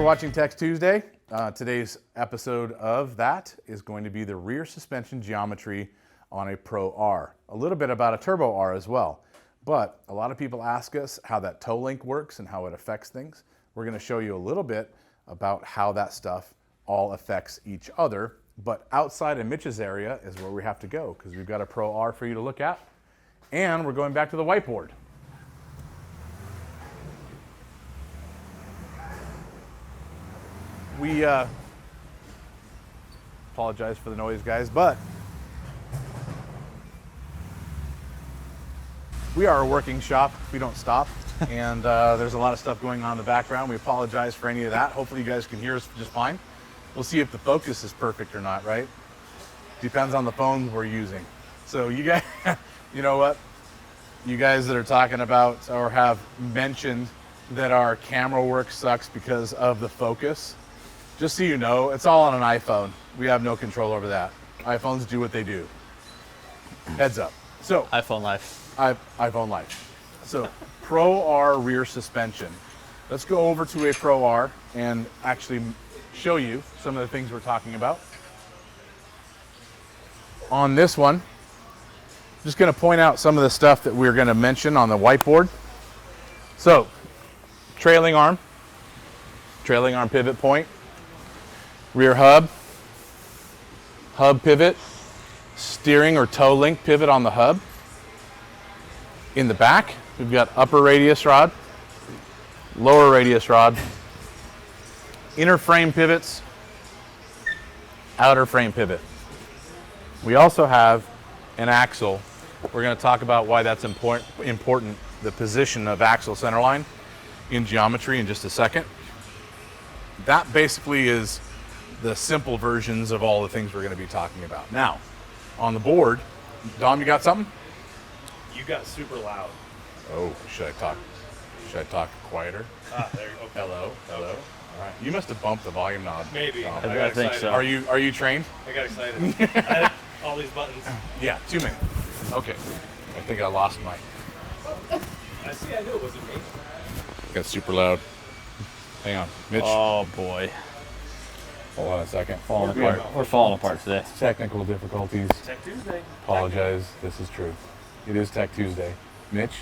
watching Tech Tuesday. Today's episode of that is going to be the rear suspension geometry on a Pro R. A little bit about a Turbo R as well. But a lot of people ask us how that toe link works and how it affects things. We're going to show you a little bit about how that stuff all affects each other. But outside of Mitch's area is where we have to go because we've got a Pro R for you to look at. And we're going back to the whiteboard. We apologize for the noise, guys, but we are a working shop. We don't stop, and there's a lot of stuff going on in the background. We apologize for any of that. Hopefully you guys can hear us just fine. We'll see if the focus is perfect or not, right? Depends on the phones we're using. So you guys, you know what? You guys that are talking about or have mentioned that our camera work sucks because of the focus, just so you know, it's all on an iPhone. We have no control over that. iPhones do what they do. Heads up. So iPhone life. iPhone life. So Pro R rear suspension. Let's go over to a Pro R and actually show you some of the things we're talking about. On this one, just going to point out some of the stuff that we're going to mention on the whiteboard. So, trailing arm pivot point, rear hub pivot, steering or toe link pivot on the hub. In the back, we've got upper radius rod, lower radius rod, inner frame pivots, outer frame pivot. We also have an axle. We're going to talk about why that's important, the position of axle centerline in geometry in just a second. That basically is the simple versions of all the things we're going to be talking about. Now, on the board, Dom, you got something? You got super loud. Oh, should I talk quieter? There you go. Hello. All right. You must have bumped the volume knob. Maybe. Dom. I think so. Are you trained? I got excited. I had all these buttons. Yeah, too many. Okay. I think I lost my. I knew it wasn't me. Got super loud. Hang on, Mitch. Oh boy. Hold on a second. Falling apart. We're falling apart today. Technical difficulties. Tech Tuesday. Apologize. This is true. It is Tech Tuesday. Mitch,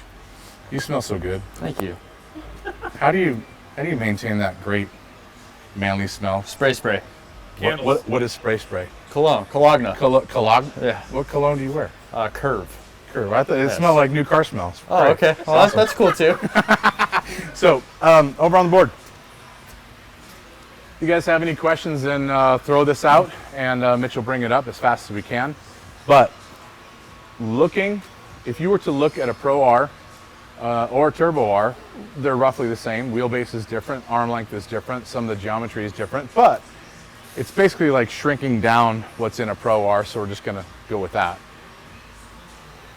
you smell so good. Thank you. How do you maintain that great manly smell? Spray. What is spray? Cologne. Cologne. Cologne? Yeah. What cologne do you wear? Curve. I thought it smelled like new car smells. Oh, Great. okay. Well, Awesome. that's cool too. So, over on the board. You guys have any questions, then throw this out, and Mitch will bring it up as fast as we can. But if you were to look at a Pro R or a Turbo R, they're roughly the same. Wheelbase is different, arm length is different, some of the geometry is different, but it's basically like shrinking down what's in a Pro R, so we're just going to go with that.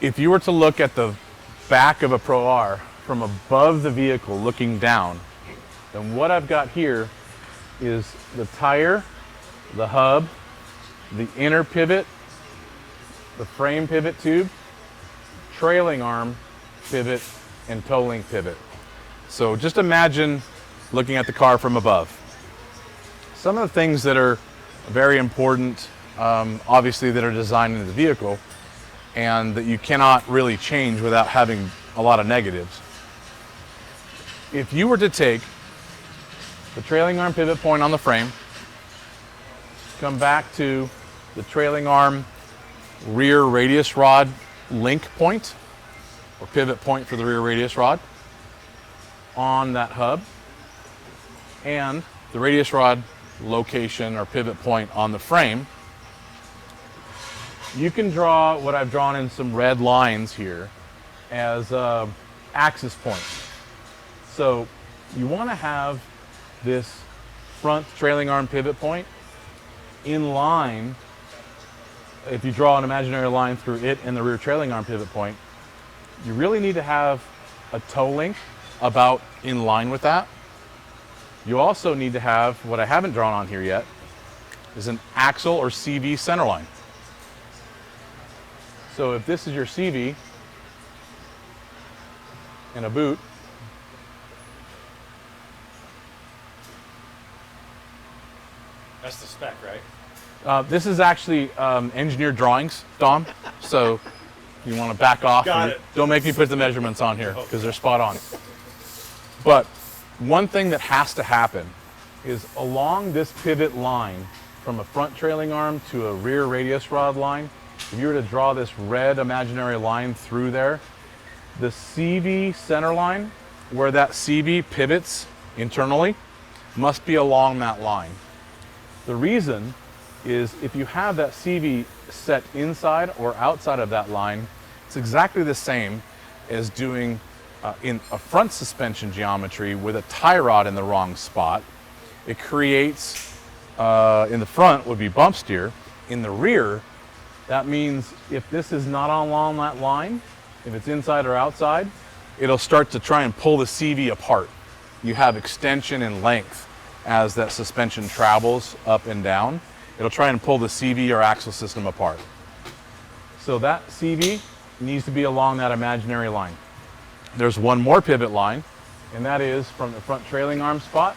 If you were to look at the back of a Pro R from above the vehicle looking down, then what I've got here is the tire, the hub, the inner pivot, the frame pivot tube, trailing arm pivot, and toe link pivot. So just imagine looking at the car from above. Some of the things that are very important, obviously, that are designed into the vehicle and that you cannot really change without having a lot of negatives. If you were to take the trailing arm pivot point on the frame, come back to the trailing arm rear radius rod link point, or pivot point for the rear radius rod, on that hub, and the radius rod location or pivot point on the frame, you can draw what I've drawn in some red lines here as axis points. So you want to have this front trailing arm pivot point in line. If you draw an imaginary line through it and the rear trailing arm pivot point, you really need to have a toe link about in line with that. You also need to have, what I haven't drawn on here yet, is an axle or CV centerline. So if this is your CV and a boot, That's the spec, right? This is actually engineered drawings, Dom. So you want to back off. Got it. Don't make me put the measurements on here because they're spot on. But one thing that has to happen is along this pivot line from a front trailing arm to a rear radius rod line, if you were to draw this red imaginary line through there, the CV center line, where that CV pivots internally, must be along that line. The reason is if you have that CV set inside or outside of that line, it's exactly the same as doing in a front suspension geometry with a tie rod in the wrong spot. It creates, in the front would be bump steer. In the rear, that means if this is not along that line, if it's inside or outside, it'll start to try and pull the CV apart. You have extension in length as that suspension travels up and down. It'll try and pull the CV or axle system apart. So that CV needs to be along that imaginary line. There's one more pivot line, and that is from the front trailing arm spot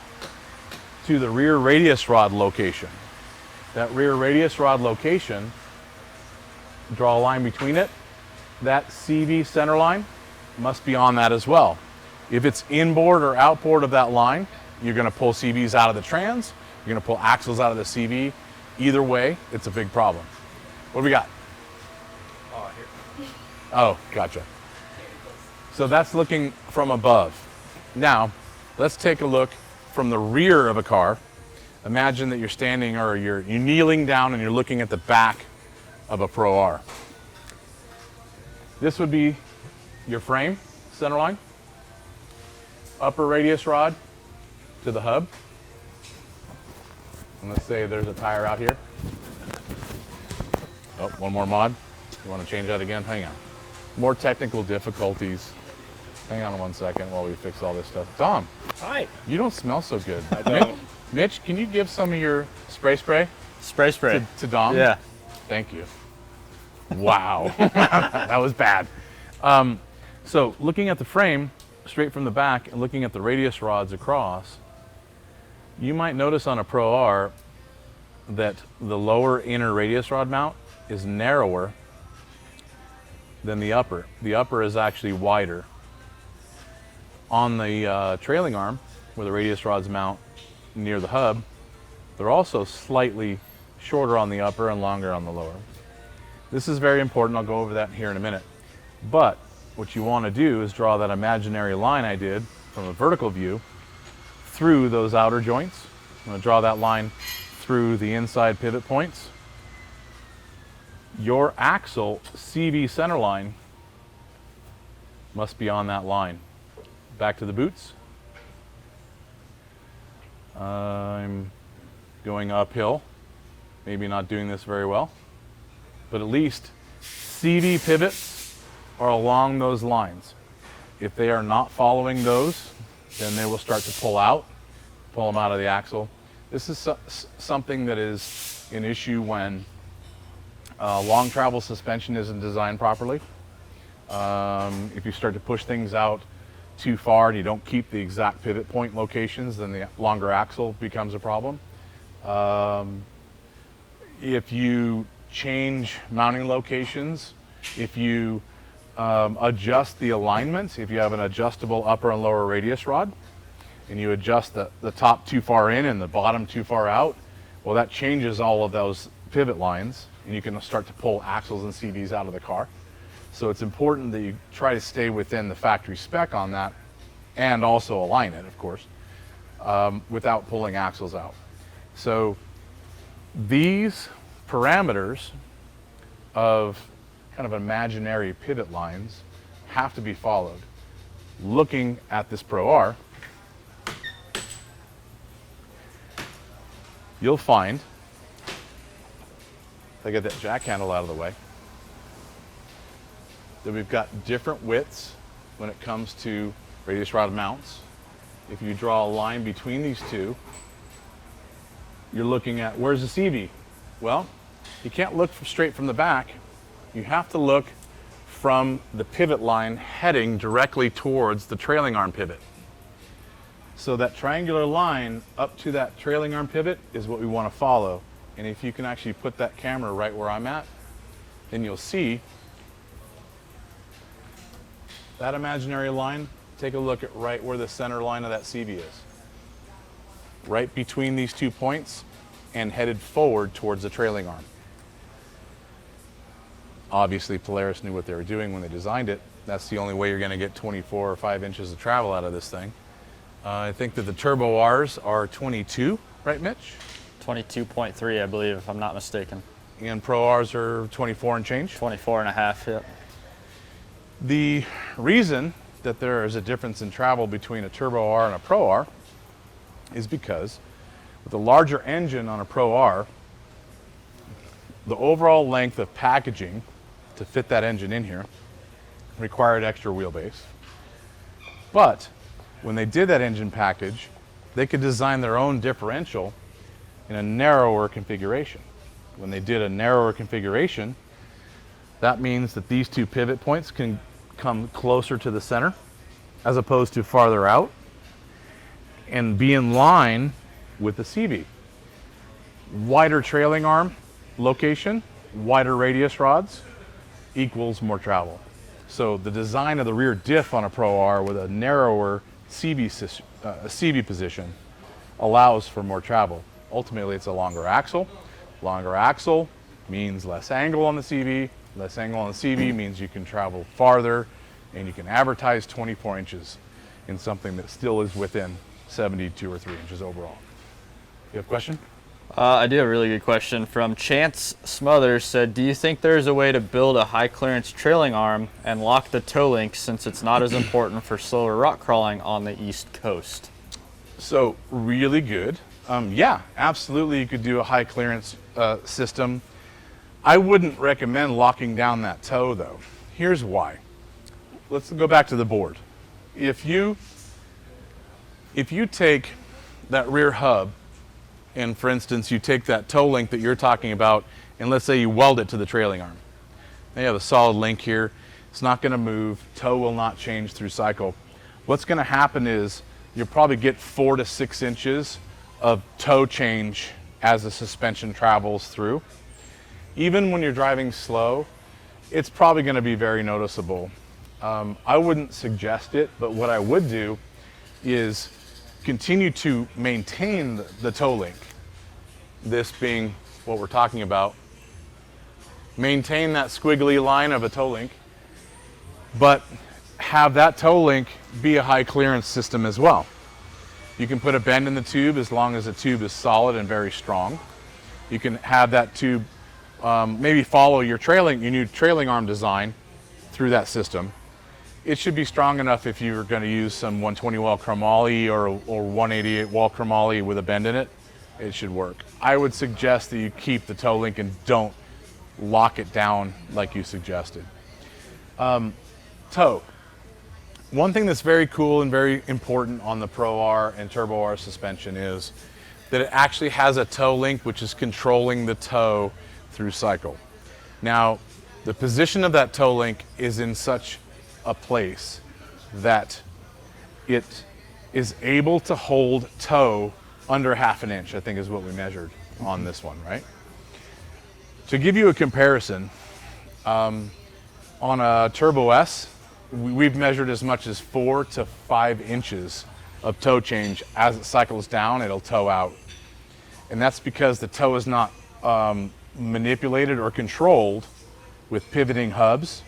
to the rear radius rod location. That rear radius rod location, draw a line between it. That CV center line must be on that as well. If it's inboard or outboard of that line, you're going to pull CVs out of the trans, you're going to pull axles out of the CV. Either way, it's a big problem. What do we got? Oh, here. Oh, gotcha. So that's looking from above. Now, let's take a look from the rear of a car. Imagine that you're standing or you're kneeling down and you're looking at the back of a Pro R. This would be your frame, center line, upper radius rod to the hub. And let's say there's a tire out here. Oh, one more mod. You want to change that again? Hang on. More technical difficulties. Hang on 1 second while we fix all this stuff. Dom, Hi. you don't smell so good. I don't. Mitch, can you give some of your spray Spray. to Dom? Yeah. Thank you. Wow, that was bad. So looking at the frame straight from the back and looking at the radius rods across, you might notice on a Pro R that the lower inner radius rod mount is narrower than the upper. The upper is actually wider. On the trailing arm, where the radius rods mount near the hub, they're also slightly shorter on the upper and longer on the lower. This is very important. I'll go over that here in a minute. But what you want to do is draw that imaginary line I did from a vertical view through those outer joints. I'm going to draw that line through the inside pivot points. Your axle CV center line must be on that line. Back to the boots. I'm going uphill, maybe not doing this very well, but at least CV pivots are along those lines. If they are not following those, then they will start to pull them out of the axle. This is something that is an issue when long travel suspension isn't designed properly. If you start to push things out too far and you don't keep the exact pivot point locations, then the longer axle becomes a problem. If you change mounting locations, if you adjust the alignments, if you have an adjustable upper and lower radius rod, and you adjust the top too far in and the bottom too far out, well, that changes all of those pivot lines, and you can start to pull axles and CVs out of the car. So it's important that you try to stay within the factory spec on that and also align it, of course, without pulling axles out. So these parameters of kind of imaginary pivot lines have to be followed. Looking at this Pro R, you'll find, if I get that jack handle out of the way, that we've got different widths when it comes to radius rod mounts. If you draw a line between these two, you're looking at, where's the CV? Well, you can't look straight from the back. You have to look from the pivot line heading directly towards the trailing arm pivot. So that triangular line up to that trailing arm pivot is what we want to follow. And if you can actually put that camera right where I'm at, then you'll see that imaginary line. Take a look at right where the center line of that CV is. Right between these 2 points and headed forward towards the trailing arm. Obviously, Polaris knew what they were doing when they designed it. That's the only way you're going to get 24 or 5 inches of travel out of this thing. I think that the Turbo Rs are 22, right, Mitch? 22.3, I believe, if I'm not mistaken. And Pro Rs are 24 and change? 24 and a half, yep. The reason that there is a difference in travel between a Turbo R and a Pro R is because with a larger engine on a Pro R, the overall length of packaging to fit that engine in here required extra wheelbase. But when they did that engine package, they could design their own differential in a narrower configuration. When they did a narrower configuration, that means that these 2 pivot points can come closer to the center as opposed to farther out and be in line with the CV. Wider trailing arm location, wider radius rods equals more travel. So the design of the rear diff on a Pro R with a narrower CV position allows for more travel. Ultimately, it's a longer axle. Longer axle means less angle on the CV. Less angle on the CV means you can travel farther, and you can advertise 24 inches in something that still is within 72 or 3 inches overall. You have a question? I do have a really good question from Chance Smothers. Said, do you think there's a way to build a high clearance trailing arm and lock the toe link since it's not as important for slower rock crawling on the East Coast? So really good. Yeah, absolutely you could do a high clearance system. I wouldn't recommend locking down that toe though. Here's why. Let's go back to the board. If you take that rear hub and for instance, you take that toe link that you're talking about and let's say you weld it to the trailing arm. Now you have a solid link here. It's not going to move. Toe will not change through cycle. What's going to happen is you'll probably get 4 to 6 inches of toe change as the suspension travels through. Even when you're driving slow, it's probably going to be very noticeable. I wouldn't suggest it, but what I would do is continue to maintain the toe link. This being what we're talking about. Maintain that squiggly line of a toe link, but have that toe link be a high clearance system as well. You can put a bend in the tube as long as the tube is solid and very strong. You can have that tube maybe follow your new trailing arm design through that system. It should be strong enough if you're going to use some 120 well chromoly or 188 well chromoly with a bend in it, it should work. I would suggest that you keep the toe link and don't lock it down like you suggested. Toe. One thing that's very cool and very important on the Pro R and Turbo R suspension is that it actually has a toe link which is controlling the toe through cycle. Now, the position of that toe link is in such a place that it is able to hold toe under 1/2 inch, I think is what we measured on this one, right? To give you a comparison, on a Turbo S, we've measured as much as 4 to 5 inches of toe change. As it cycles down, it'll toe out. And that's because the toe is not manipulated or controlled with pivoting hubs.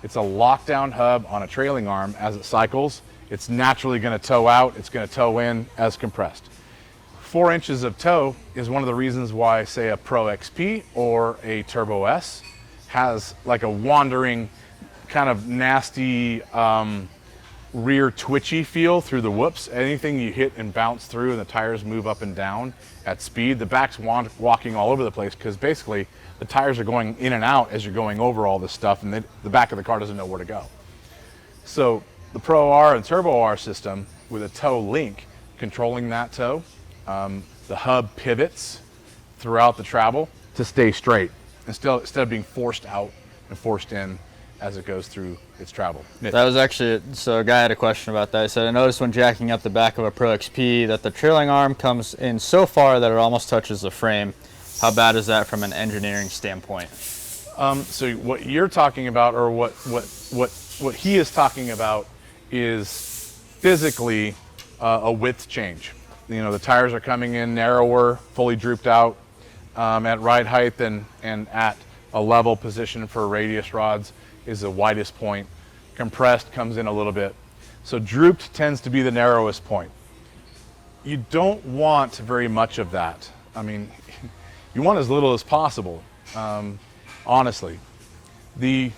It's a lockdown hub on a trailing arm. As it cycles, it's naturally going to toe out. It's going to toe in as compressed. 4 inches of toe is one of the reasons why, say, a Pro XP or a Turbo S has like a wandering, kind of nasty rear twitchy feel through the whoops. Anything you hit and bounce through and the tires move up and down at speed, the back's walking all over the place because basically the tires are going in and out as you're going over all this stuff and the back of the car doesn't know where to go. So the Pro R and Turbo R system with a toe link controlling that toe, the hub pivots throughout the travel to stay straight instead of being forced out and forced in as it goes through its travel. Mitch. That was actually, so a guy had a question about that. He said, I noticed when jacking up the back of a Pro XP that the trailing arm comes in so far that it almost touches the frame. How bad is that from an engineering standpoint? So what you're talking about, or what he is talking about, is physically a width change. You know, the tires are coming in narrower, fully drooped out at ride height, and at a level position for radius rods is the widest point. Compressed comes in a little bit. So drooped tends to be the narrowest point. You don't want very much of that. I mean, you want as little as possible, honestly. There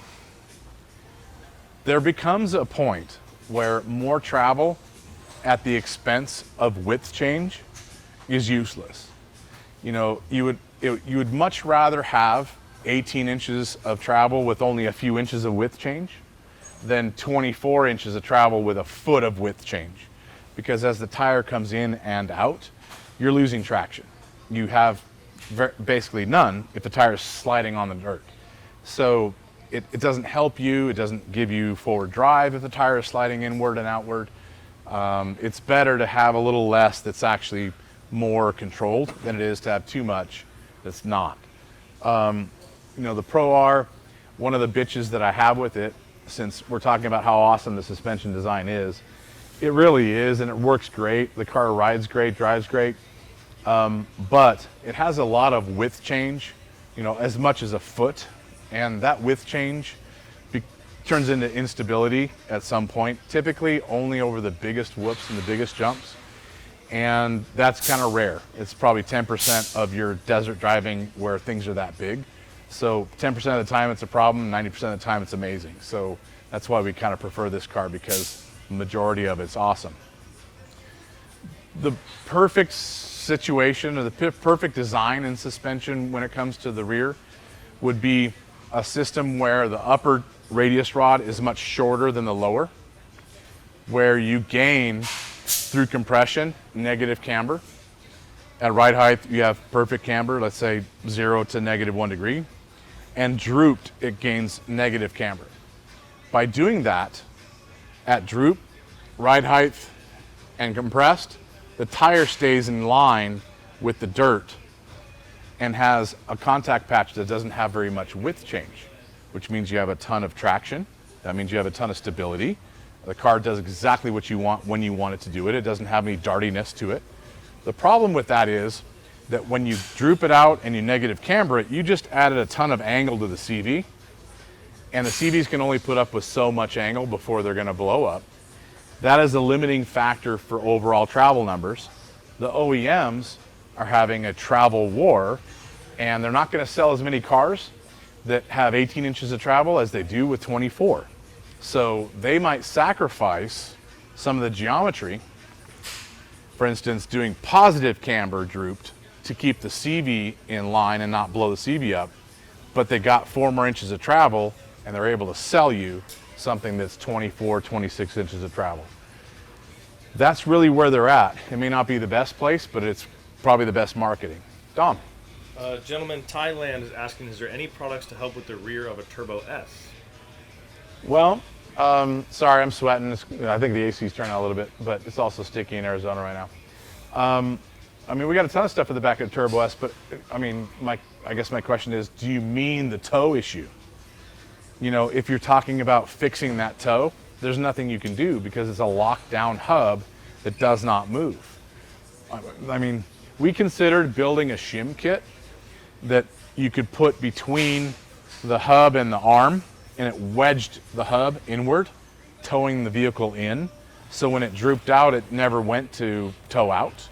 becomes a point where more travel at the expense of width change is useless. You know, you would much rather have 18 inches of travel with only a few inches of width change than 24 inches of travel with a foot of width change. Because as the tire comes in and out, you're losing traction. You have basically none if the tire is sliding on the dirt. So it doesn't help you, it doesn't give you forward drive if the tire is sliding inward and outward. It's better to have a little less that's actually more controlled than it is to have too much that's not. You know, the Pro R, one of the bitches that I have with it, since we're talking about how awesome the suspension design is, it really is, and it works great. The car rides great, drives great, but it has a lot of width change, you know, as much as a foot, and that width change turns into instability at some point, typically only over the biggest whoops and the biggest jumps. And that's kind of rare. It's probably 10% of your desert driving where things are that big. So 10% of the time it's a problem, 90% of the time it's amazing. So that's why we kind of prefer this car, because the majority of it's awesome. The perfect situation, or the perfect design and suspension when it comes to the rear, would be a system where the upper radius rod is much shorter than the lower, where you gain through compression negative camber. At ride height you have perfect camber, let's say 0 to -1 degree, and drooped it gains negative camber. By doing that at droop, ride height, and compressed, the tire stays in line with the dirt and has a contact patch that doesn't have very much width change, which means you have a ton of traction. That means you have a ton of stability. The car does exactly what you want when you want it to do it. It doesn't have any dartiness to it. The problem with that is that when you droop it out and you negative camber it, you just added a ton of angle to the CV, and the CVs can only put up with so much angle before they're going to blow up. That is a limiting factor for overall travel numbers. The OEMs are having a travel war, and they're not going to sell as many cars that have 18 inches of travel as they do with 24. So they might sacrifice some of the geometry, for instance, doing positive camber drooped to keep the CV in line and not blow the CV up, but they got 4 more inches of travel and they're able to sell you something that's 24, 26 inches of travel. That's really where they're at. It may not be the best place, but it's probably the best marketing. Dom. Gentleman, Thailand is asking, is there any products to help with the rear of a Turbo S? Well, sorry, I'm sweating. I think the AC's turning out a little bit, but it's also sticky in Arizona right now. I mean, we got a ton of stuff at the back of the Turbo S, but I mean, I guess my question is, do you mean the toe issue? You know, if you're talking about fixing that toe, there's nothing you can do because it's a lockdown hub that does not move. I mean, we considered building a shim kit that you could put between the hub and the arm, and it wedged the hub inward, towing the vehicle in. So when it drooped out, it never went to tow out.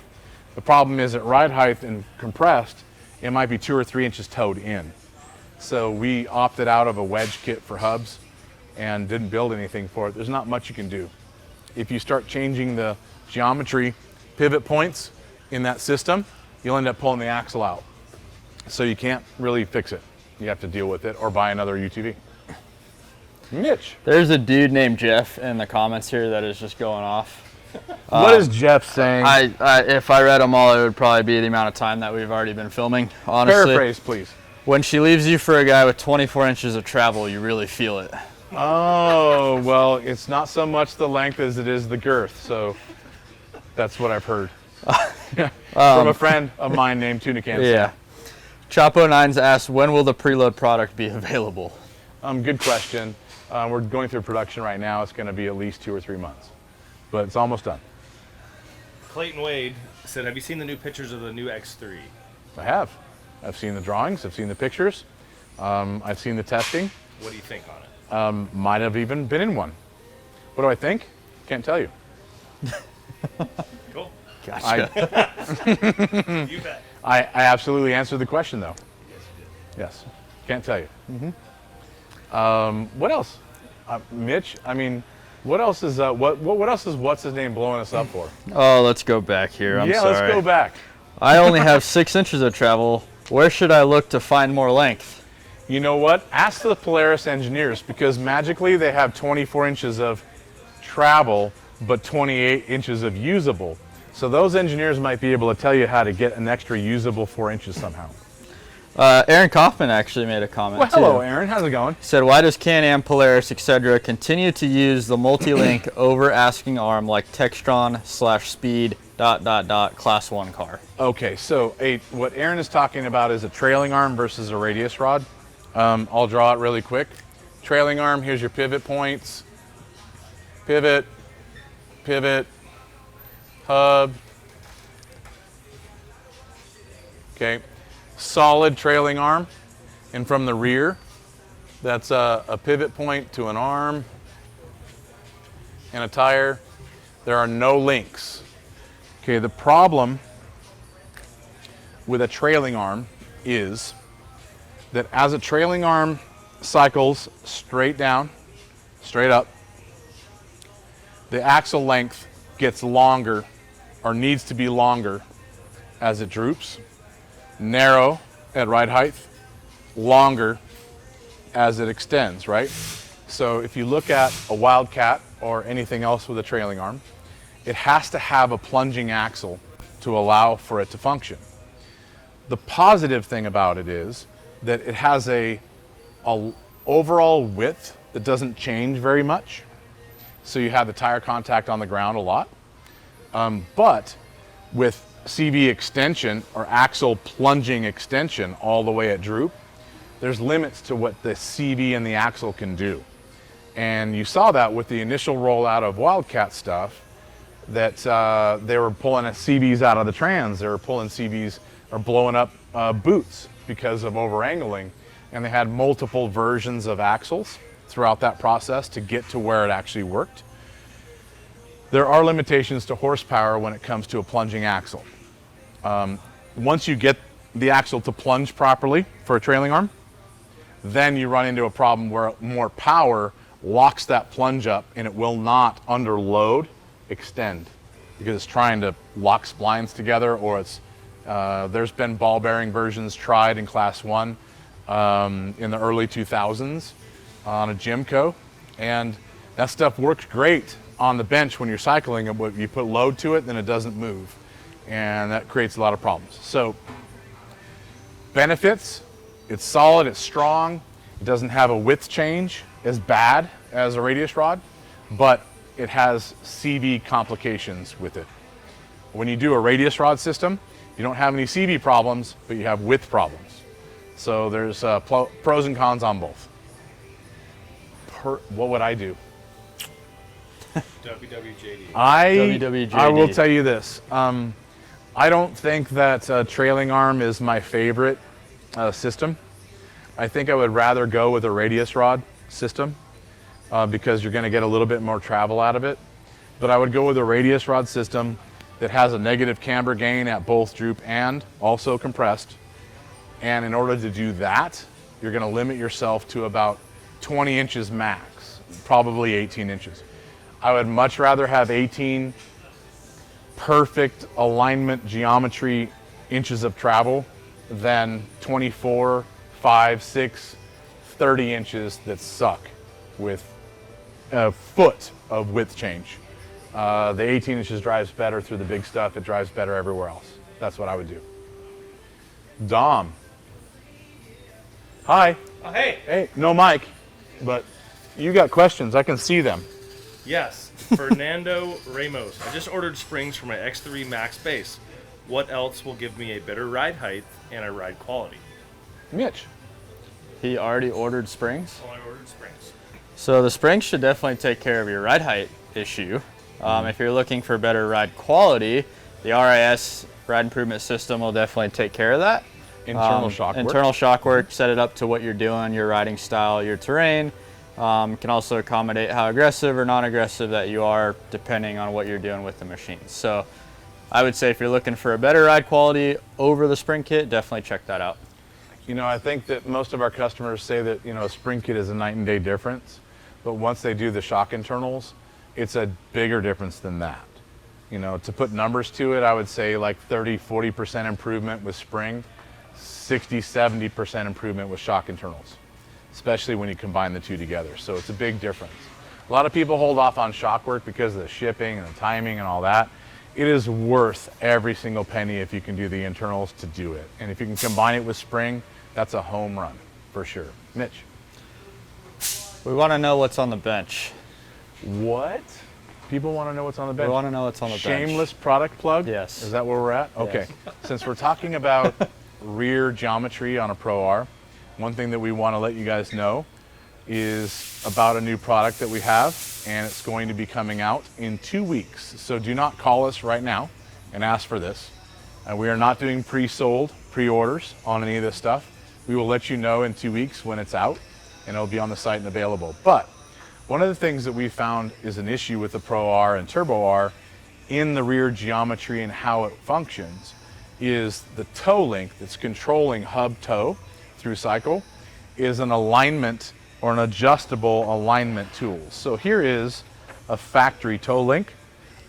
The problem is at ride height and compressed, it might be 2 or 3 inches towed in. So we opted out of a wedge kit for hubs and didn't build anything for it. There's not much you can do. If you start changing the geometry pivot points in that system, you'll end up pulling the axle out. So you can't really fix it. You have to deal with it or buy another UTV. Mitch. There's a dude named Jeff in the comments here that is just going off. What is Jeff saying? If I read them all, it would probably be the amount of time that we've already been filming, honestly. Paraphrase, please. When she leaves you for a guy with 24 inches of travel, you really feel it. Oh, well, it's not so much the length as it is the girth, so that's what I've heard. From a friend of mine named Tuna Can. Yeah. Chapo9's asked, when will the preload product be available? Good question. We're going through production right now. It's going to be at least 2 or 3 months, but it's almost done. Clayton Wade said, have you seen the new pictures of the new X3? I have. I've seen the drawings. I've seen the pictures. I've seen the testing. What do you think on it? Might have even been in one. What do I think? Can't tell you. Cool. Gotcha. You bet. I absolutely answered the question, though. Yes, you did. Yes. Can't tell you. What else? Mitch, I mean, what else is what else is what's his name blowing us up for? Oh, let's go back here. I'm sorry. Let's go back. I only have 6 inches of travel. Where should I look to find more length? You know what? Ask the Polaris engineers, because magically they have 24 inches of travel, but 28 inches of usable. So those engineers might be able to tell you how to get an extra usable 4 inches somehow. Aaron Kaufman actually made a comment Well, hello, too. Aaron. How's it going? He said, why does Can-Am, Polaris, etc. continue to use the multi-link over asking arm like Textron/Speed ... Class 1 car? Okay, so what Aaron is talking about is a trailing arm versus a radius rod. I'll draw it really quick. Trailing arm, here's your pivot points. Pivot, pivot, hub. Okay, solid trailing arm. And from the rear, that's a pivot point to an arm and a tire. There are no links. Okay, the problem with a trailing arm is that as a trailing arm cycles straight down, straight up, the axle length gets longer, or needs to be longer, as it droops, narrow at ride height, longer as it extends, right? So if you look at a Wildcat or anything else with a trailing arm, it has to have a plunging axle to allow for it to function. The positive thing about it is that it has a overall width that doesn't change very much. So you have the tire contact on the ground a lot. But with CV extension or axle plunging extension all the way at droop, there's limits to what the CV and the axle can do. And you saw that with the initial rollout of Wildcat stuff, that they were pulling CVs out of the trans. They were pulling CVs or blowing up boots because of over-angling. And they had multiple versions of axles throughout that process to get to where it actually worked. There are limitations to horsepower when it comes to a plunging axle. Once you get the axle to plunge properly for a trailing arm, then you run into a problem where more power locks that plunge up and it will not, under load, extend, because it's trying to lock splines together, or it's there's been ball bearing versions tried in Class 1 in the early 2000s on a Jimco, and that stuff works great on the bench when you're cycling it, but you put load to it, then it doesn't move, and that creates a lot of problems. So benefits: it's solid, it's strong, it doesn't have a width change as bad as a radius rod, but it has CV complications with it. When you do a radius rod system, you don't have any CV problems, but you have width problems. So there's pros and cons on both. What would I do? WWJD. I will tell you this. I don't think that trailing arm is my favorite system. I think I would rather go with a radius rod system because you're going to get a little bit more travel out of it. But I would go with a radius rod system that has a negative camber gain at both droop and also compressed. And in order to do that, you're going to limit yourself to about 20 inches max, probably 18 inches. I would much rather have 18 perfect alignment geometry inches of travel than 24, 5, 6, 30 inches that suck with a foot of width change. The 18 inches drives better through the big stuff. It drives better everywhere else. That's what I would do. Dom. Hi. Oh, hey. Hey, no mic, but You got questions. I can see them. Yes, Fernando Ramos. I just ordered springs for my X3 Max base. What else will give me a better ride height and a ride quality? Mitch. He already ordered springs. Oh, I ordered springs. So the springs should definitely take care of your ride height issue. If you're looking for better ride quality, the RIS ride improvement system will definitely take care of that. Internal shock work. Internal shock work, set it up to what you're doing, your riding style, your terrain. Can also accommodate how aggressive or non-aggressive that you are depending on what you're doing with the machine. So I would say if you're looking for a better ride quality over the spring kit, definitely check that out. You know, I think that most of our customers say that, you know, a spring kit is a night and day difference, but once they do the shock internals, it's a bigger difference than that. You know, to put numbers to it, I would say like 30-40% improvement with spring, 60-70% improvement with shock internals, especially when you combine the two together. So it's a big difference. A lot of people hold off on shock work because of the shipping and the timing and all that. It is worth every single penny if you can do the internals to do it. And if you can combine it with spring, that's a home run for sure. Mitch. We want to know what's on the bench. What? People want to know what's on the bench? We want to know what's on the bench. Shameless product plug? Yes. Is that where we're at? Okay. Yes. Since we're talking about rear geometry on a Pro R, one thing that we want to let you guys know is about a new product that we have, and it's going to be coming out in 2 weeks. So do not call us right now and ask for this. We are not doing pre-sold, pre-orders on any of this stuff. We will let you know in 2 weeks when it's out, and it'll be on the site and available. But one of the things that we found is an issue with the Pro R and Turbo R in the rear geometry and how it functions is the toe link that's controlling hub toe through cycle is an alignment or an adjustable alignment tool. So here is a factory toe link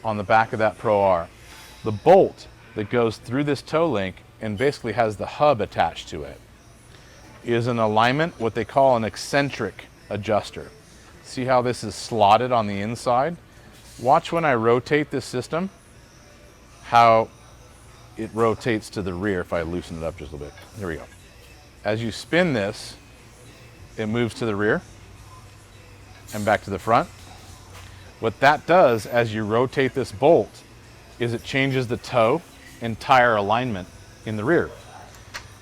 on the back of that Pro R. The bolt that goes through this toe link and basically has the hub attached to it is an alignment, what they call an eccentric adjuster. See how this is slotted on the inside? Watch when I rotate this system, how it rotates to the rear if I loosen it up just a little bit. Here we go. As you spin this, it moves to the rear and back to the front. What that does as you rotate this bolt is it changes the toe and tire alignment in the rear.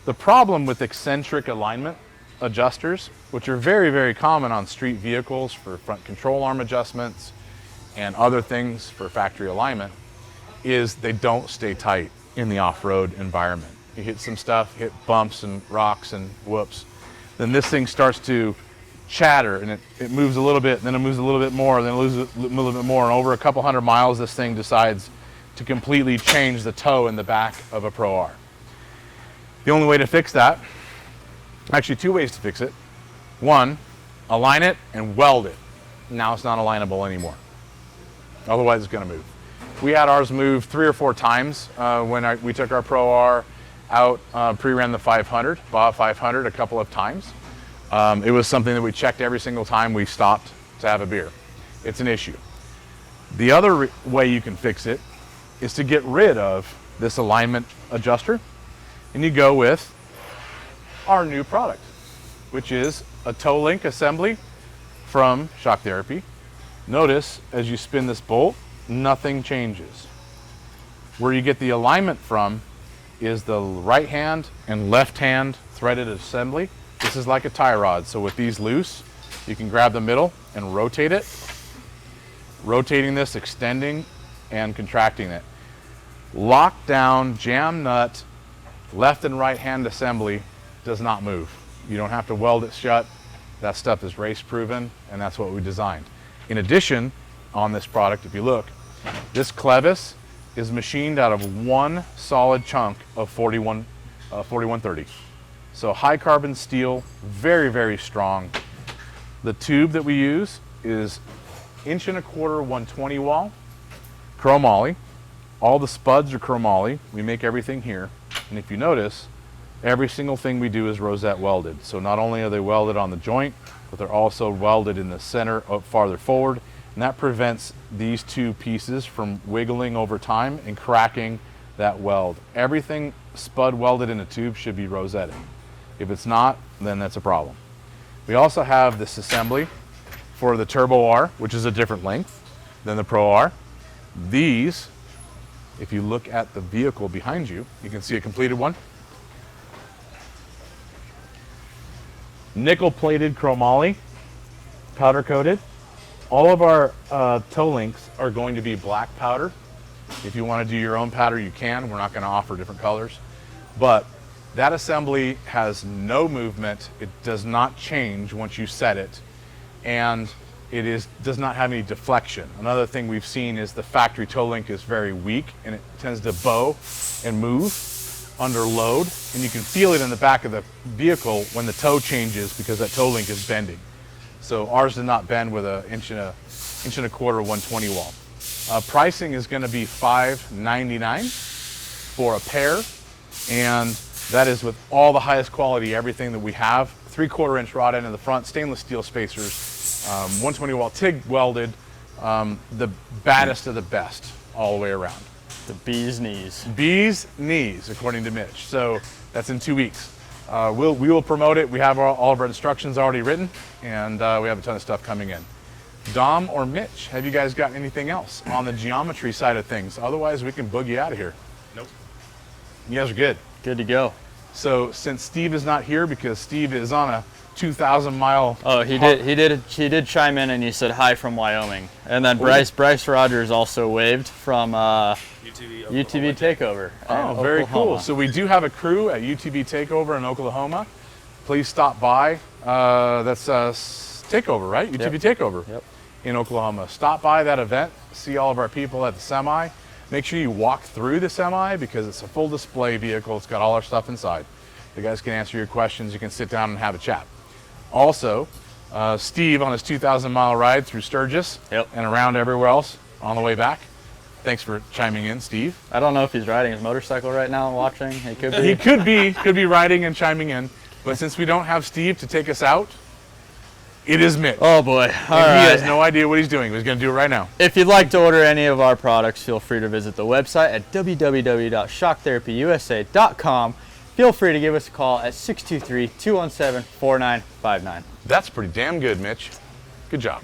The problem with eccentric alignment adjusters, which are very, very common on street vehicles for front control arm adjustments and other things for factory alignment, is they don't stay tight in the off-road environment. You hit some stuff, hit bumps and rocks and whoops, then this thing starts to chatter and it moves a little bit, and then it moves a little bit more, then it loses a little bit more, and over a couple hundred miles this thing decides to completely change the toe in the back of a Pro R. The only way to fix that, actually two ways to fix it. One, align it and weld it. Now it's not alignable anymore. Otherwise it's gonna move. We had ours move 3 or 4 times when we took our Pro R out, pre-ran the 500, bought 500 a couple of times. It was something that we checked every single time we stopped to have a beer. It's an issue. The other way you can fix it is to get rid of this alignment adjuster, and you go with our new product, which is a toe link assembly from Shock Therapy. Notice as you spin this bolt, nothing changes. Where you get the alignment from is the right hand and left hand threaded assembly. This is like a tie rod, so with these loose, you can grab the middle and rotate it. Rotating this, extending and contracting it. Lock down, jam nut, left and right hand assembly does not move. You don't have to weld it shut. That stuff is race proven, and that's what we designed. In addition, on this product, if you look, this clevis is machined out of one solid chunk of 4130. So high carbon steel, very, very strong. The tube that we use is 1.25 inch 120 wall, chromoly. All the spuds are chromoly. We make everything here. And if you notice, every single thing we do is rosette welded. So not only are they welded on the joint, but they're also welded in the center farther forward. And that prevents these two pieces from wiggling over time and cracking that weld. Everything spud welded in a tube should be rosetted. If it's not, then that's a problem. We also have this assembly for the Turbo R, which is a different length than the Pro R. These, if you look at the vehicle behind you, you can see a completed one. Nickel-plated chromoly, powder-coated. All of our toe links are going to be black powder. If you want to do your own powder, you can. We're not going to offer different colors. But that assembly has no movement. It does not change once you set it. And it does not have any deflection. Another thing we've seen is the factory toe link is very weak and it tends to bow and move under load. And you can feel it in the back of the vehicle when the toe changes because that toe link is bending. So ours did not bend with an inch and a quarter 120 wall. Pricing is going to be $5.99 for a pair, and that is with all the highest quality, everything that we have. 3/4 inch rod end in the front, stainless steel spacers, 120 wall TIG welded, the baddest of the best all the way around. The bee's knees. Bee's knees, according to Mitch. So that's in 2 weeks. We will promote it. We have all of our instructions already written, and we have a ton of stuff coming in. Dom or Mitch, have you guys got anything else on the geometry side of things? Otherwise, we can boogie out of here. Nope. You guys are good. Good to go. So since Steve is not here because Steve is on a 2,000 mile. Oh, he did chime in and he said hi from Wyoming. And then Bryce Rogers also waved from UTV Takeover. Oh, very cool. So we do have a crew at UTV Takeover in Oklahoma. Please stop by. That's Takeover, right? UTV Takeover in Oklahoma. Stop by that event. See all of our people at the semi. Make sure you walk through the semi because it's a full display vehicle. It's got all our stuff inside. You guys can answer your questions. You can sit down and have a chat. Also, Steve on his 2,000 mile ride through Sturgis and around everywhere else on the way back. Thanks for chiming in, Steve. I don't know if he's riding his motorcycle right now and watching. He could be. He could be riding and chiming in. But since we don't have Steve to take us out, it is Mitch. Oh boy. All right. right. He has no idea what he's doing. He's going to do it right now. If you'd like to order any of our products, feel free to visit the website at www.shocktherapyusa.com. Feel free to give us a call at 623-217-4959. That's pretty damn good, Mitch. Good job.